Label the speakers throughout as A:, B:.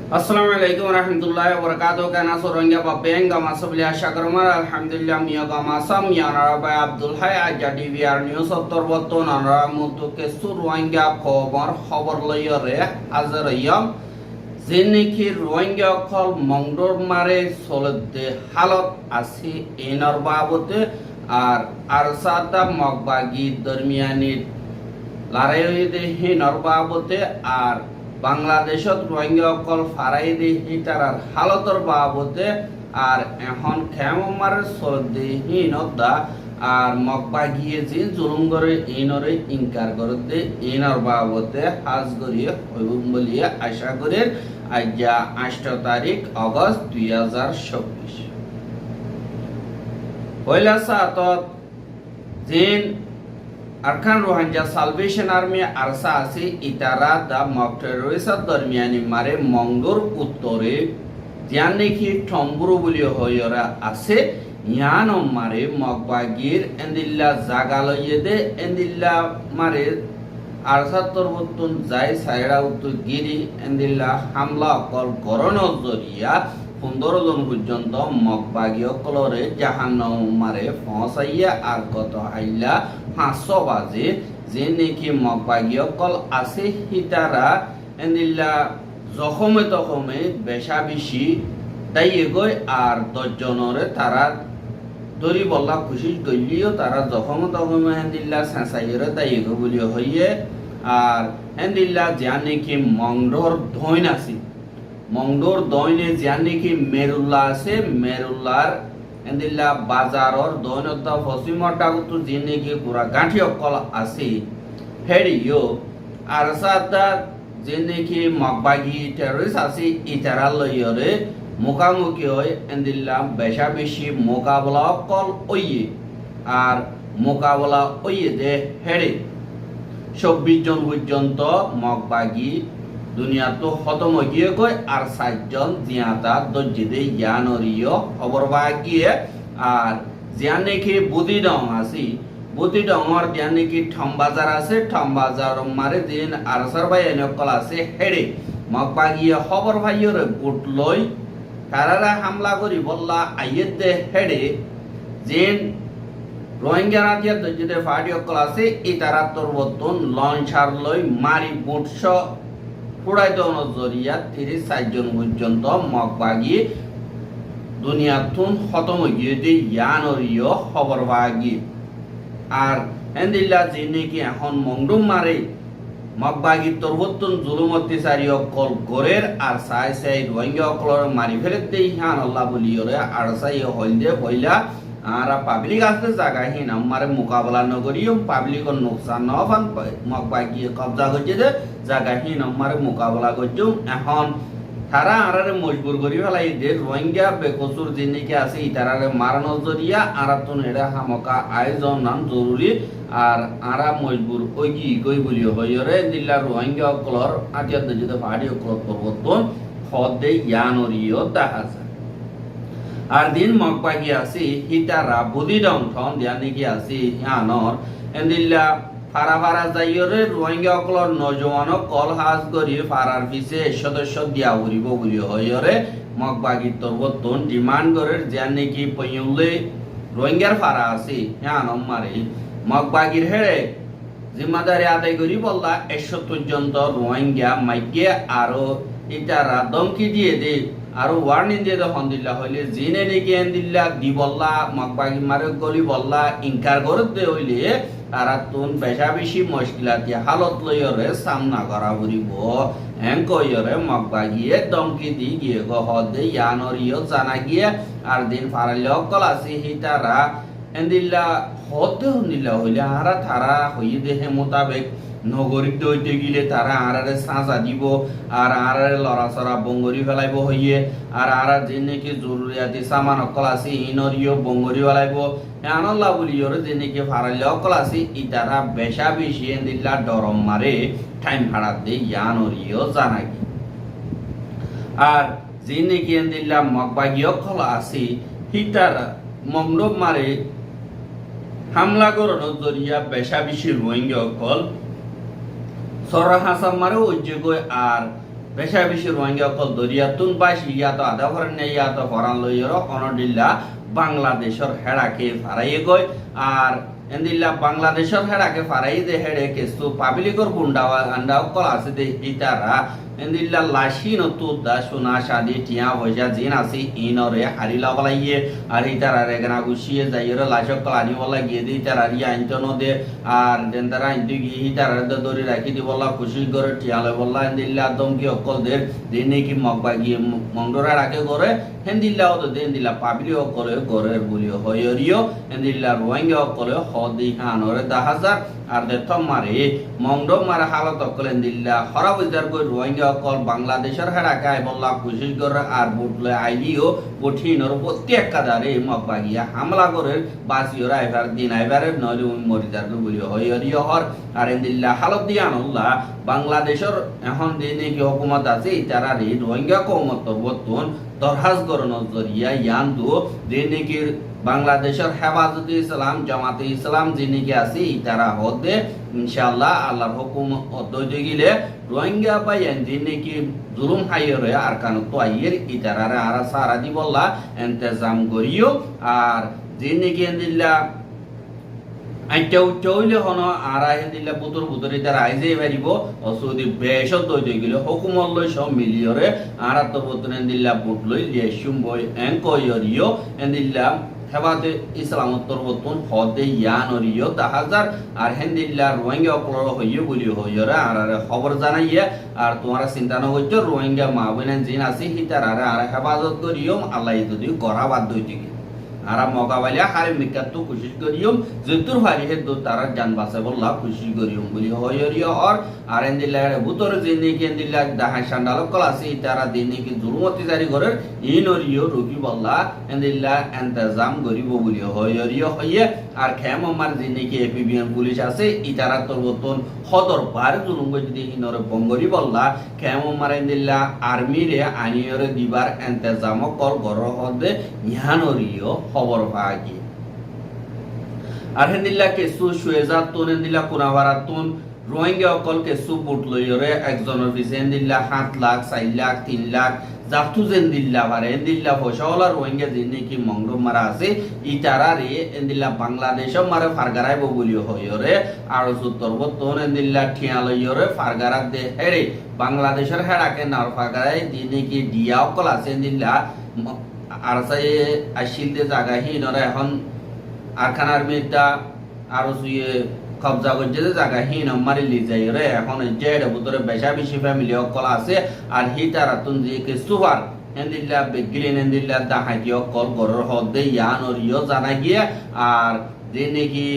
A: Assalamualaikum warahmatullahi wabarakatuh. Kana sorongya papeng gama sabli asha karmar alhamdulillah miya gama sam ya narabai Abdul Hay jadi VR news torboton nara mutu ke surwangya খবর লয়রে হাজার yam যেনেকি Rohingya call মংডোর মারে চলতে হালত আছে এনার বাবতে আর সাদা মগবাগি দরমিয়ানি লড়াইতে হেনর বাবতে আর বাংলাদেশত রোহিঙ্গা কল ফারাই দেহি তারার হালতর বাবতে আর এখন খেমার চলতে হিনদা আর মগবাগিয়ে যে জুলুম করে এইনরে ইনকার করতে এইনর বাবতে হাজ করিয়ে হইব বলিয়ে আশা করে আজ 8 তারিখ অগস্ট 2024 পয়লা সাতত জিন Arakan Rohingya salvation army ARSA আছে ইতারা দা মক টেররিস্ট দরমিয়ানি মারে মংডোর উত্তরে জিয়ান নাকি টম্বুরু বলি হইরা আছে ইয়ান মারে মগবাগির এন্দিল্লা জাগা লইয়ে দে এন্দিল্লা মারে আরসা তরবতুন যাই সাইরা উত্তর গিরি এন্দিল্লা হামলা কল করণ জরিয়া 15 জন পর্যন্ত মগবাগীয় কলরে জাহান্নাম মারে পৌঁছাইয়া আর কত আইলা 500 বাজে যে নাকি মগবাগীয় কল আছে হিতারা এন্দিল্লা জখমে তখমে বেশা বেশি তাইয়ে গই আর 10 জনরে তারা দরি বল্লা খুশি গইলিও তারা জখমে তখমে এন্দিল্লা সাসাইরে তাইয়ে গো বলি হইয়ে আর এন্দিল্লা জানে কি মংডোর ধইন আছে মংডোর দইনে জিয়ান নাকি মেরুল্লা আছে মেরুল্লার এন্দিল্লা বাজারর দইনতা পশ্চিমটা তো যে নাকি পুরা গাঁঠি অকল আছে হেডিও আর সাদা যে নাকি মগবাগি টেররিস্ট আছে ইতারা লইরে মুখামুখি হয় এন্দিল্লা বেশা বেশি মোকাবলা অকল ওইয়ে আর মোকাবলা ওইয়ে দে হেডে 24 জন পর্যন্ত মগবাগি দুনিয়া তো খতম হয়ে গিয়ে আর 60 জন জিয়াতা দজ্জিদে জ্ঞানরিয় খবর বাগিয়ে আর জিয়ান নাকি বুদি ডং আছে বুদি ডংর জিয়ান নাকি ঠমবাজার আছে ঠমবাজার মারে দিন আরসার ভাই এনেকল আছে হেডে মগবাগিয়ে খবর ভাইয়রে বুট লই কারারা হামলা করি বললা আইয়ে দে হেডে জিন রোহিঙ্গা রাজ্যের দজ্জিদে ফাটি অকল আছে ইতারা তরবতন লঞ্চার লই মারি বুটস পুরাইতে নজরিয়া 30-60 জন পর্যন্ত মগবাগি দুনিয়াতুন খতম হয়ে যে ইয়ানরিয় খবর বাগি আর এন্দিল্লা যে নাকি এখন মংডুম মারে মগবাগি তরবতুন জুলুম অত্যাচারী অকল গরের আর সাই সাই রোহিঙ্গা অকলর মারি ফেলে দেই হান আল্লাহ বলিয়রে আর সাই হইলদে পয়লা আর পাবলিক আসতে জায়গা হিন আমারে মোকাবেলা নগরিও পাবলিক নোকসান ন ফান মগবাগি কবজা করছে যে জায়গা হিন আমারে মোকাবেলা করছো এখন তারা আরারে মজবুর করি ফেলাই যে রোহিঙ্গা বেকসুর জিনিকে আছে ইতারারে মারানো জরিয়া আরাতুন এরা হামকা আয়োজন নাম জরুরি আর আরা মজবুর ওগি কই বলিও হইরে দিল্লা রোহিঙ্গা কলর আটিয়া দজিতে ফাড়ি কলর পরবতন খদে ইয়ানরিও দেখা যায় আর দিন মগবাগি আছে হিতারা বুদি ডং ঠন দিয়া নাকি আছে হিয়ানর এন্দিল্লা ফারা ফারা যাইরে রোহিঙ্গা কলর নজওয়ান কল হাজ করি ফারার পিছে সদস্য দিয়া উড়িব বলি হইরে মগবাগি তরবতন ডিমান্ড করে জিয়া নাকি পয়ুলে রোহিঙ্গার ফারা আছে হিয়ানম মারে মগবাগির হেড়ে জিম্মাদারি আদায় করি বললা 100 পর্যন্ত রোহিঙ্গা মাইকে আরো ইতারা দমকি দিয়ে দে আর ওয়ার্নিং দিয়ে যখন দিল্লা হইলে জিনে নাকি এন্দিল্লা দি বললা মগবাগি মারে গলি বললা ইনকার করতে হইলে তারা তুন বেশা বেশি মুশকিলাতি হালত লইরে সামনা করা পড়িব এন কইরে মগবাগিয়ে দমকি দি গিয়ে গহদে ইয়ানরিও জানা গিয়ে আর দিন ফারাইলে অকল আছে হিতারা এন্দিল্লা হতে হইলা হইলে আরা তারা হইয়ে দেহে মোতাবেক নগরিক দইতে গিলে তারা আরারে সাজা দিব আর আরারে লড়াছড়া বঙ্গরি ফেলাইব হইয়ে আর আরা যে নাকি জরুরিয়াতি সামান অকল আছে ইনরিও বঙ্গরি ফেলাইব আনল্লা বলিওরে যে নাকি ফারাইলে অকল আছে ইতারা বেশা বেশি এন্দিল্লা ডরম মারে টাইম ভাড়া দে ইয়ানরিও জানাগি আর যে নাকি এন্দিল্লা মগবাগি অকল আছে হিতারা মংডব মারে হামলা করানোর জরিয়া বেশা বেশি রোহিঙ্গা অকল সরা হাসাম মারে ওই যে আর বেশা বেশি রোহিঙ্গা কল দরিয়াতুন বাইশ ইয়াতো আধা ভরেন নেই ইয়াতো ফরান লইয়র অনডিল্লা বাংলাদেশের হেড়াকে ফারাইয়ে গই আর এন্দিল্লা বাংলাদেশের হেড়াকে ফারাই দে হেড়ে কেসু পাবলিকর গুন্ডাওয়া আন্ডাও কল আছে দে ইতারা এন্দিল্লা লাশি নতু দা সোনা শাদি টিয়া পয়সা জিন আসি ইনরে হারিলা বলাইয়ে আর ইতারা রেগনা গুছিয়ে যাইরে লাশক কলানি বলা গিয়ে দি ইতারা রি আইনতনো দে আর দেন্দারা আইনতু গিয়ে ইতারা দরি রাখি দি বলা খুশি করে টিয়ালে বলা এন্দিল্লা দমকি অকল দের দিনে কি মগবা গিয়ে মংডরা রাখে করে হেন্দিল্লা তো দেন্দিল্লা পাবলি অকলে গরের বলি হয়রিও এন্দিল্লা রোহিঙ্গা অকলে হদি হানরে 10,000 আর দে মারে মংডম মারে হালত অকলে এন্দিল্লা খরাব ইজার কই রোহিঙ্গা অকল বাংলাদেশের হেড়াকায় বল্লা খুশি করে আর বুটলে আইলিও কঠিনর প্রত্যেক কাদারে মগবা গিয়া হামলা করে বাসিওরা এবার দিন এবারে নইলে মরি যার বলি হয়রিও হর আর এন্দিল্লা হালত দিয়া আল্লাহ বাংলাদেশের এখন দিনে কি হুকুমত আছে তারা রে রোহিঙ্গা কৌমত বর্তন তরহাজ গরনের জরিয়া ইয়ান্দু দিনে কি বাংলাদেশের হেফাজতে ইসলাম জামাতে ইসলাম যিনি কি আছে তারা হতে ইনশাআল্লাহ আল্লাহর হুকুম অদ্বৈত গিলে রোহিঙ্গা পাইয়েন যিনি কি জুলুম হাইরে আর কান তো আইয়ের ইতারারে আর সারা দি বললা ইন্তজাম করিও আর যিনি কি দিল্লা আইটা উচ্চইলে হন আরা হেদিল্লা বুতর বুতরি তার আইজে পারিব অসুদি বেশত দইতে গিলে হুকুমল লই সব মিলিয়রে আরা তো বতনে দিল্লা বুট লই লিয়েসুম বই এনকয়রিও এন্দিল্লা হেবাতে ইসলামত্তর বতন হদে ইয়ানরিও 10,000 আর হেন্দিল্লা রোহিঙ্গা অপলর হইয়ে বলি হইরে আর খবর জানাইয়ে আর তোমরা চিন্তা না করছো রোহিঙ্গা মাহবিনান জিন আছে হিতার আর হেফাজত করিও আল্লাহ যদি গড়া বাদ দইতে আরা মগাবালিয়া হারে মিকাতু কোশিশ করিয়ম যেতুর হারি হে দো তারা জান বাসে বল্লা কোশিশ করিয়ম বলি হয়রিও আর এন্দিল্লা বুতর জিনি কি এন্দিল্লা দাহা সান্ডাল কলাসি তারা দিনে কি জুরমতি জারি করে ইনরিও রুকি বল্লা এন্দিল্লা ইন্তজাম করিব বলি হয়রিও হইয়ে আর খেম আমার জিনি কি এপিবিএন পুলিশ আছে ইতারা তরবতন খদর বার জুলুম যদি ইনরে বঙ্গরি বল্লা খেম আমার এন্দিল্লা আর্মি রে আনিয়রে দিবার ইন্তজাম কল গর হদে ইহানরিও খবর পাগি আর হেন্দিল্লা কেসু সুয়েজা তুন হেন্দিল্লা কুনাবারা তুন রোহিঙ্গা অকল কেসু বুট লইরে একজনের পিছে হেন্দিল্লা 7 লাখ 4 লাখ 3 লাখ জাতু জেন্দিল্লা বারে হেন্দিল্লা ফসলা রোহিঙ্গা যিনি কি মংডম মারা আছে ইতারা রে হেন্দিল্লা বাংলাদেশ মারে ফারগারাইব বলি হইরে আর উত্তর বতন হেন্দিল্লা ঠিয়া লইরে ফারগারা দে হেরে বাংলাদেশের হেড়াকে নার ফারগারাই যিনি কি ডিয়া অকল আছে হেন্দিল্লা আর সাই আশিলতে জায়গা হিনরা এখন আরখান আর্মিটা আরো সুয়ে কবজা করছে জায়গা হিন মারি লি যাই রে এখন জেড ভিতরে বেশা বেশি ফ্যামিলি অকল আছে আর হিতারা তুন যে কে সুপার হেন্দিল্লা বেগিলিন হেন্দিল্লা দাহাইতি অকল গরর হদে ইয়ান ওরিও জানা গিয়ে আর যে নাকি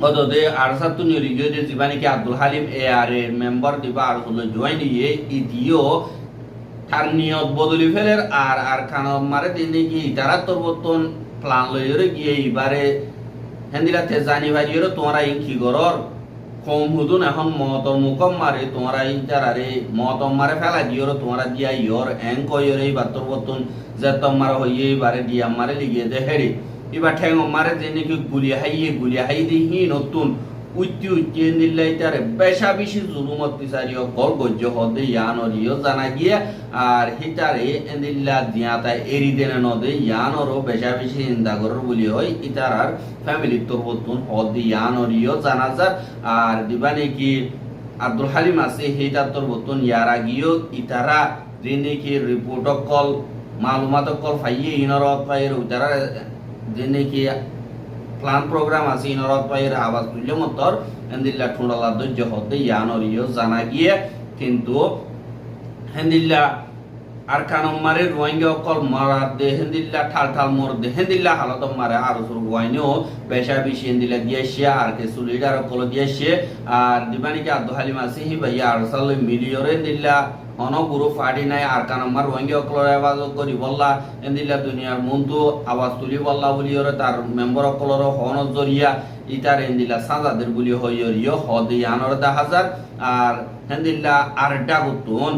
A: গদদে আর সাতুনি রিগিও যে জীবানি কি আব্দুল হালিম এ আর এর মেম্বার দিবা আর হলো জয়েন দিয়ে ইদিও তার নিয়ত বদলি ফেলের আর খান মারে দিনে কি তারা তোর বর্তন প্লান লইরে গিয়ে এবারে হেন্দিলাতে জানি ভাইয়েরও তোমরা ইনকি গরর কম হুদুন এখন মতর মুকম মারে তোমরা ইতারারে মতম মারে ফেলা দিওর তোমরা দিয়া ইয়র এং কইরে এবার তোর বর্তন যে তোমার হইয়ে এবারে দিয়া মারে লিগিয়ে দে হেড়ে এবার ঠেং মারে দিনে কি গুলি হাই দিহি নতুন উচ্চি উচ্চি দিল্লাই তারে বেশা বেশি জুলুমত পিছারিও কল গজ্য হদে ইয়ানরিও জানা গিয়ে আর হিতারে এন্দিল্লা দিয়াতা এরি দেনে নদে ইয়ানরও বেশা বেশি ইন্দাগরর বলি হয় ইতারার ফ্যামিলি তোর বতুন হদে ইয়ানরিও জানা যার আর দিবানে কি আব্দুল হালিম আছে হিতা তোর বতুন ইয়ারা গিয়েও ইতারা দিনে কি রিপোর্ট কল মালুমাত কল ফাইয়ে ইনরত ফাইয়ের ইতারা দিনে কি প্লান প্রোগ্রাম আছে ইনরত পাইয়ের আওয়াজ তুললে মতর হেন্দিল্লা ঠুঁড়ালা দৈর্য হতে ইয়ানরিও জানা গিয়ে কিন্তু হেন্দিল্লা আর কানম মারে রোহিঙ্গা অকল মারা দে হেন্দিল্লা ঠাল মর দে হেন্দিল্লা হালত মারে আর সুর ওয়াইনেও বেশা বেশি হেন্দিল্লা দিয়েছে আর কিছু লিডার অকল দিয়েছে আর দিবানিকে আব্দুল হালিম আছে হি ভাইয়া আর সাল মিলিয়রে হেন্দিল্লা অনগুরু ফাড়ি নাই আর কানমার রোহিঙ্গা অকলর আওয়াজ করি বললা এন্দিল্লা দুনিয়ার মন্তু আওয়াজ তুলি বললা বলিয়রে তার মেম্বার অকলর হন জরিয়া ইতার এন্দিল্লা সাজাদের বলি হইয়রিও হদি আনর 10,000 আর হেন্দিল্লা আরটা গুতুন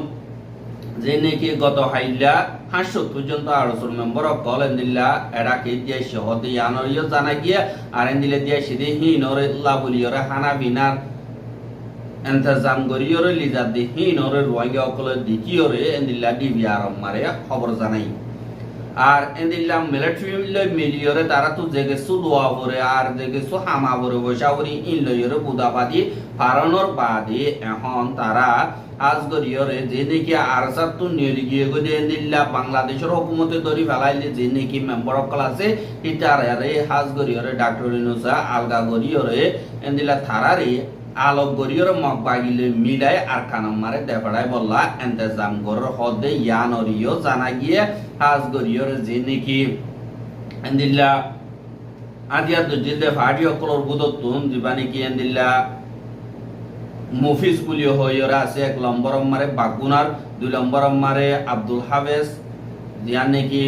A: যে নাকি গত হাইলা 500 পর্যন্ত আরসুর মেম্বার অকল এন্দিল্লা এরাকে দিয়েছে হদি আনরিও জানা গিয়ে আর এন্দিল্লা দিয়েছে হি নরে লা বলিয়রে হানা বিনার এন্তজাম গরিয়রে লিজাদি হিনরে রোহিঙ্গা অকলে দ্বিতীয়রে এন্দিল্লা ডিবিআর মারে খবর জানাই আর এন্দিল্লা মিলিটারি মিলিয়রে তারা তো জেগেছু দোয়া করে আর জেগেছু হামা করে বসাবরি ইন লইয়রে বুদাবাদি ফারানোর বাদে এখন তারা আজগরিয়রে যে নাকি আরসার তো নিয়ে গিয়ে গদে এন্দিল্লা বাংলাদেশের হুকুমতে ধরি ফেলাইলে যে নাকি মেম্বার অকল আছে ইতারে হাজগরিয়রে ডাক্তার ইনুসা আলগা গরিয়রে এন্দিল্লা থারারে আলোক গরিয়র মগ বাগিলে মিলাই আর কানাম মারে দেফাড়াই বললা এন্তজাম গর হদে ইয়ানরিও জানা গিয়ে হাজ গরিয়র যে নাকি এন্দিল্লা আদিয়া দজিলদে ফাড়ি অকলর বুদতুন দিবা নাকি এন্দিল্লা মুফিজ গুলিও হইরা আছে 1 নম্বর মারে বাগুনার 2 নম্বর মারে আব্দুল হাফেজ জিয়া নাকি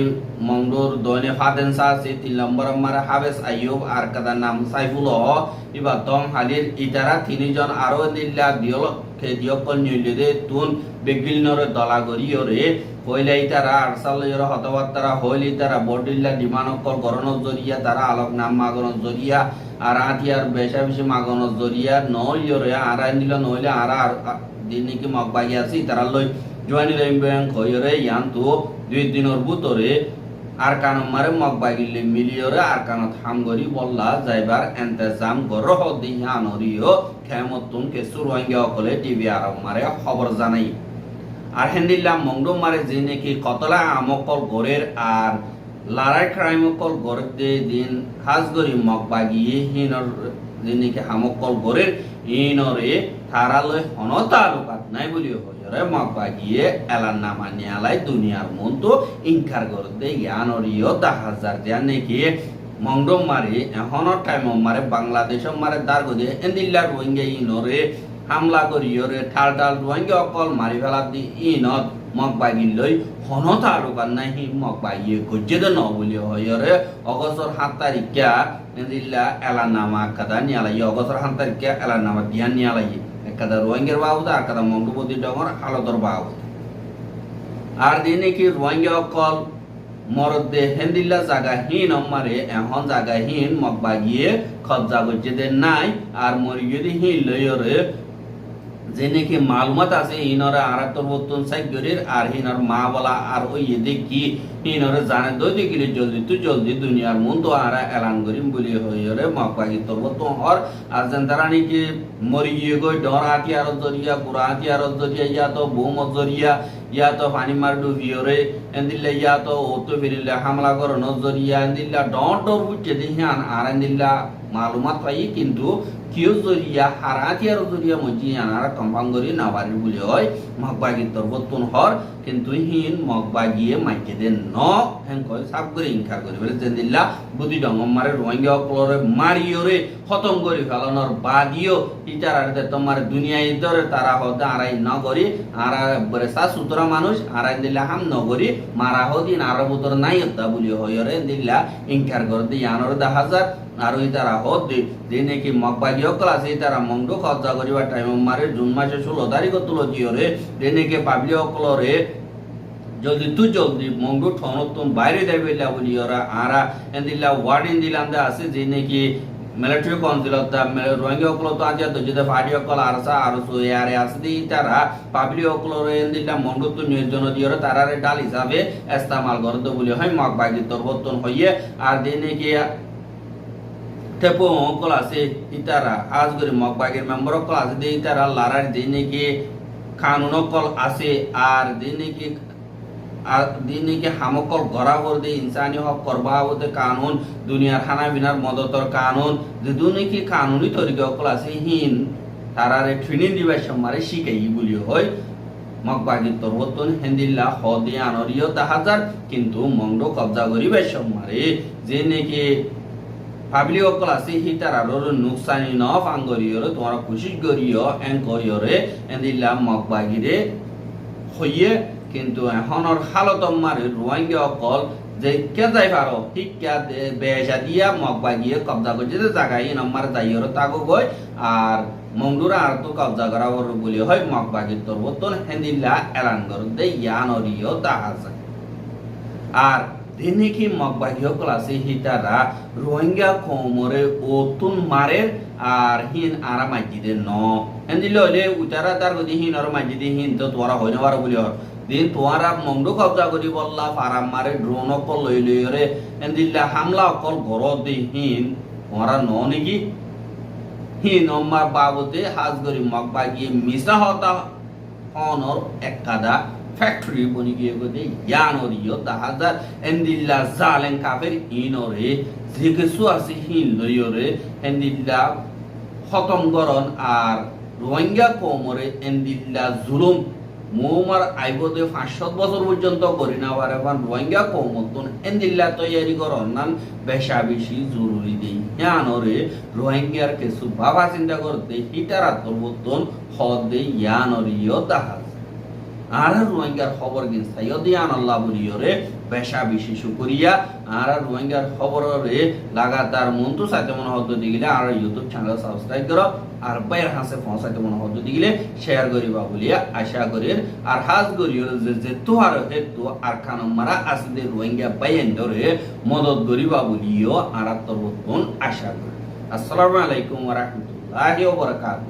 A: মংডুর দয়নে ফাদেনসা আছে 3 নম্বর মারে হাফেজ আইয়ুব আর কাদা নাম সাইফুল ইবা তম হালির ইতারা তিনজন আরো দিল্লা দিয়ল খেদিয়কল নিলিদে তুন বেগিলনরে দলাগরিয়রে কইলা ইতারা আরসালয়র হতবাত্তারা হইল ইতারা বডিল্লা ডিমানকল গরণর জরিয়া তারা আলোক নাম মাগনর জরিয়া আর আতিয়ার বেশা বেশি মাগনর জরিয়া নইয়রে আরাই দিল নইলে আর দিনে কি মগবাগি আছে তারা লই জোয়ানি ব্যাংক হইরে ইয়ান তো 2 দিনের ভিতরে আর কানম মারে মগবাগিলে মিলিয়রে আর কানত হামগরি বললা যাইবার এন্তজাম গরহ দিহানরিও খেমতুন কে সুরওয়াঙ্গা অকলে টিভি আর মারে খবর জানাই আর হেন্দিল্লা মংডুম মারে যে নাকি কতলা আমকল গরের আর লারাই ক্রাইমকল গরতে দিন হাজগরি মগবাগিয়ে হিনর যে নাকি হামকল গরের ইনরে থারালয় হনতালুকাত নাই বলিও হইরে মগবাগিয়ে এলার নামা নিয়ালাই দুনিয়ার মন তো ইনকার করতে ইয়ানরিও 10,000 দিয়া নাকি মংডুম মারে এখনর টাইম মারে বাংলাদেশ মারে দারগদে এন্দিল্লা রোহিঙ্গা ইনরে হামলা করিয়রে ঠাল রোহিঙ্গা অকল মারি ফেলা দি ইনত মগবাগিল লই হনত আলুকান নাহি মগবাগিয়ে গজ্জেদে ন বলি হইরে অগস্টর 7 তারিখা এন্দিল্লা এলানামা কাদা নিয়ালাই অগস্টর 7 তারিখা এলানামা দিয়ান নিয়ালাই একদা রোহিঙ্গার বাবুদ আর কাদা মংডুপতি ডগর আলদর বাবুদ আর দিনে কি রোহিঙ্গা অকল মরদে হেন্দিল্লা জাগাহীন মারে এখন জাগাহীন মগবাগিয়ে কবজা গজ্জেদে নাই আর মরিগিয়ে হিন লইরে যে নাকি মালুমাত আছে হিনরে আর তরবতুন সাইগরির আর হিনর মা বলা আর ওই দেখি হিনরে জানে দই গিলে জলদি দুনিয়ার মন তো আর এলান করিম বলি হইরে মগবাগি তরবতুন হর আর যেন তারা নাকি মরি গিয়ে গই ডর হাতিয়ার জরিয়া গুড়া হাতিয়ার জরিয়া ইয়া তো বোম জরিয়া ইয়া তো পানি মার ডুবিয়রে এন্দিল্লা ইয়া তো ওতো ফিরিলে হামলা করন জরিয়া এন্দিল্লা ডর বুঝছে দিহান আর এন্দিল্লা মালুমাত পাই কিন্তু কিউ জরিয়া হারাতিয়ার জরিয়া মজি আনারা কম্পাঙ্গরি নাবারি বলি হয় মগবাগি তরবতুন হর কিন্তু হিন মগবাগিয়ে মাইকে দেন ন হেন কয় সাব করে ইনকার করি বলে জেন্দিল্লা বুদি ডঙ্গম মারে রোহিঙ্গা অকলরে মারিয়রে খতম করি ফেলানোর বাদিও ইতারারে তোমার দুনিয়ায় ধরে তারা হতে আড়াই ন করি আর বরে সা সুতরা মানুষ আড়াই দিল্লা হাম ন করি মারা হদিন আর বুতর নাই হতা বলি হইরে দিল্লা ইনকার করে দি আনর 10,000 আর ওই তারা হদ যে নাকি মগবাগি অকল আছে তারা মংডু কবজা করিবার টাইম মারে জুন মাসে 16 তারিখ তুলো দিয়রে যে নাকি পাবলি অকলরে জলদি মংডু ঠনতুন বাইরে দেবেলা বলি ওরা আরা এন্দিল্লা ওয়ার্ডিন দিলাম দে আছে যে নাকি military council of the Rohingya অকল তো আজ দজিদে ফাড়ি অকল আরসা আর সোয়ারে আছে দি তারা পাবলি অকলরে এন্দিল্লা মংডু তো নিয়োজন দিয়রে তারারে ডাল হিসাবে ইস্তেমাল করতে বলি হয় মগবাগি তরবতন হইয়ে আর যে নাকি তেপো অকল আছে ইতারা আজগরি মগবাগির মেম্বার অকল আছে দি ইতারা লারার যে নাকি কানুন অকল আছে আর দিনে কি হামকল গড়া করতে ইনসানি হক করবা হতে কানুন দুনিয়ার খানা বিনার মদতর কানুন যে দুনে কি কানুনি তরিকা অকল আছে হিন তারারে ট্রেনিং দিবার সময় শিখাই বলি হয় মগবাগি তরবতন হেন্দিল্লা হদে আনরিও 10,000 কিন্তু মংডো কবজা করিবার সময় যে নাকি পাবলি অকল আছে হি তারার নুকসানি ন ফাঙ্গরিয়রে তোমার কোশিশ করিও এন করিয়রে হেন্দিল্লা মগবাগিরে হইয়ে কিন্তু এখনর হালত মারে রোহিঙ্গা অকল যে কে যাই পারো ঠিক কে বেশা দিয়া মগবাগিয়ে কবজা করছে যে জায়গায় নম্বর যাইয়র তাগো গই আর মংডুরা আর তো কবজা করা বলি হয় মগবাগির তরবতন হেন্দিল্লা এলান কর দে ইয়ানরিও 10,000 আর দিনে কি মগবাগি অকল আছে হিতারা রোহিঙ্গা কোমরে ওতুন মারে আর হিন আরা মাইজিদে ন এন্দিল হলে উতারা তার গদি হিন আর মাঝি দি হিন তো তোরা হইনে পারো বলি হর দিন তোরা মংডু কবজা করি বললা ফারাম মারে ড্রোন অকল লই লই রে এন্দিল্লা হামলা অকল ঘর দি হিন তোরা ন নেকি হিন অম্মার বাবতে হাজ করি মগ বাগিয়ে মিশা হতা অনর এককাদা ফ্যাক্টরি বনি গিয়ে গদে ইয়ানর ইয় তাহাজার এন্দিল্লা জালেন কাফের ইনরে জিকেসু আছে হিন লইরে এন্দিল্লা খতম করন আর রোহিঙ্গা কমরে এন্দিল্লা জুলুম মোমার আইবদে 500 বছর পর্যন্ত করি না পারে কারণ রোহিঙ্গা কমতন এন্দিল্লা তৈরি করন নান বেশা বেশি জরুরি দেই ইয়ানরে রোহিঙ্গার কিছু বাবা চিন্তা করতে হিটারা তরবতন হদ দেই ইয়ানর ইয় তাহাজ আর রোহিঙ্গার খবর গিনস্তা ইয়দিয়ান আল্লাহ বলিয়রে বেশা বেশি শুকরিয়া আর রোহিঙ্গার খবরে লাগাতার মন্তু সাথে মনে হতো দিগলে আর ইউটিউব চ্যানেল সাবস্ক্রাইব করো আর বাইর হাসে পৌঁছাতে মনে হতো দিগলে শেয়ার করিবা বলিয়া আশা করির আর হাজ করিয়র যে তোহার হেতু আর খানম মারা আসলে রোহিঙ্গা বাইন ধরে মদত করিবা বলিও আর তরবতন আশা করি আসসালামু আলাইকুম ওয়া রাহমাতুল্লাহি ওয়া বারাকাতুহু